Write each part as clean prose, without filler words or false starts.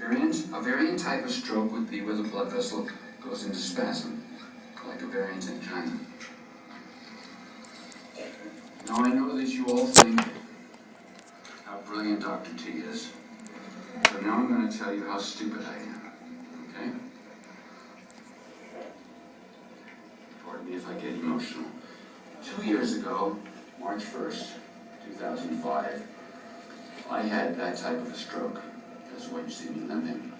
A variant type of stroke would be where the blood vessel goes into spasm, like a variant angina. Now I know that you all think how brilliant Dr. T is, so now I'm going to tell you how stupid I am, okay? Pardon me if I get emotional. 2 years ago, March 1st, 2005, I had that type of a stroke. That's why you see me limping.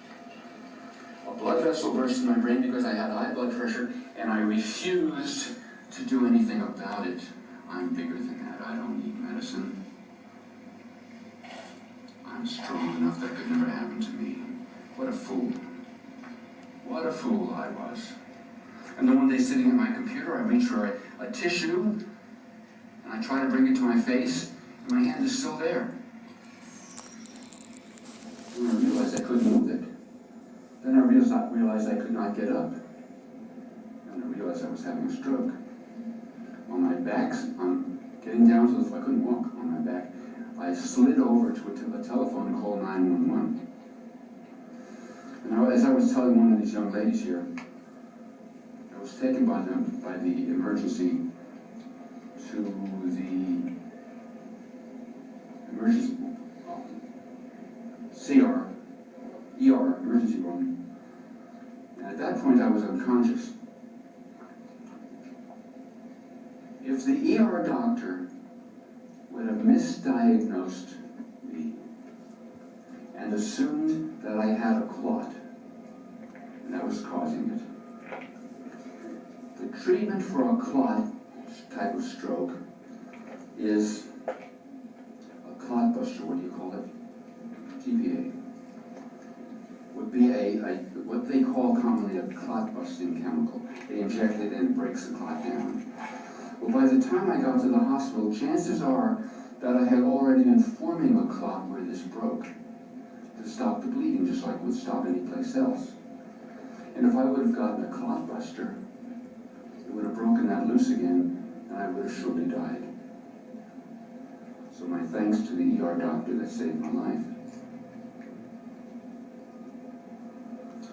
A blood vessel burst in my brain because I had high blood pressure, and I refused to do anything about it. I'm bigger than that. I don't need medicine. I'm strong enough that could never happen to me. What a fool. What a fool I was. And then one day sitting at my computer, I reach for a tissue, and I try to bring it to my face, and my hand is still there. And I realized I couldn't move it. Then I realized I could not get up. And I realized I was having a stroke. On my back, I'm getting down to the floor. I couldn't walk on my back. I slid over to a telephone and called 911. And as I was telling one of these young ladies here, I was taken by the emergency to the emergency ER, emergency room. And at that point I was unconscious. If the ER doctor would have misdiagnosed me and assumed that I had a clot, and that was causing it. The treatment for a clot type of stroke is a clot buster, what do you call it? TPA. Would be what they call commonly a clot busting chemical. They inject it and it breaks the clot down. Well, by the time I got to the hospital, chances are that I had already been forming a clot where this broke to stop the bleeding, just like it would stop any place else. And if I would have gotten a clot buster, it would have broken that loose again, and I would have surely died. So my thanks to the ER doctor that saved my life.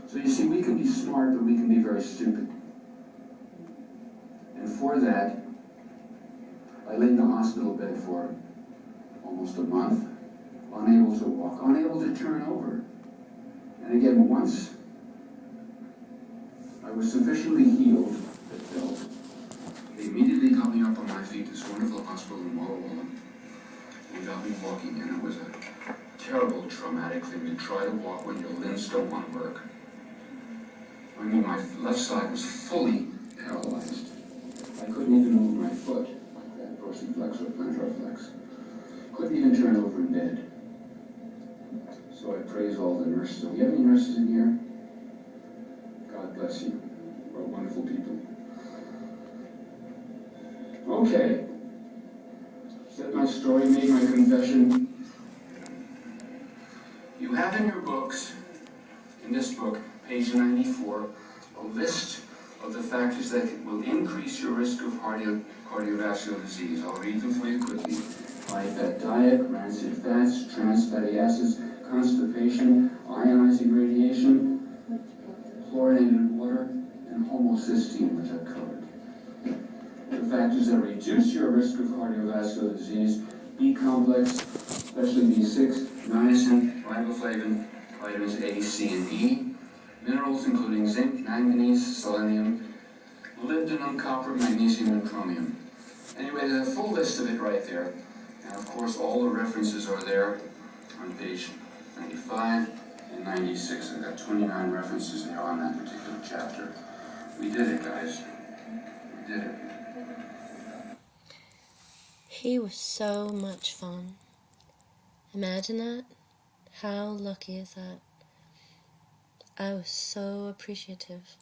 So you see, we can be smart, but we can be very stupid. And for that, I lay in the hospital bed for almost a month, unable to walk, unable to turn over. And again, once I was sufficiently healed, it felt, they immediately got me up on my feet, this wonderful hospital in Walla Walla, and got me walking, and it was a terrible, traumatic thing to try to walk when your limbs don't want to work. I mean, my left side was fully paralyzed. I couldn't even move my foot, like that dorsiflex or plantar flex. Couldn't even turn over in bed. So I praise all the nurses. Do we have any nurses in here? God bless you. We're wonderful people. Okay. Said my story, made my confession. You have in your books, in this book, page 94, a list of the factors that will increase your risk of cardiovascular disease. I'll read them for you quickly. High fat diet, rancid fats, trans fatty acids, constipation, ionizing radiation, fluorinated water, and homocysteine, which I've covered. The factors that reduce your risk of cardiovascular disease: B complex, especially B6, niacin, riboflavin, vitamins A, C, and E, minerals including zinc, manganese, selenium, molybdenum, copper, magnesium, and chromium. Anyway, there's a full list of it right there. And of course, all the references are there on page 95 and 96. I've got 29 references there on that particular chapter. We did it, guys. We did it. He was so much fun. Imagine that. How lucky is that? I was so appreciative.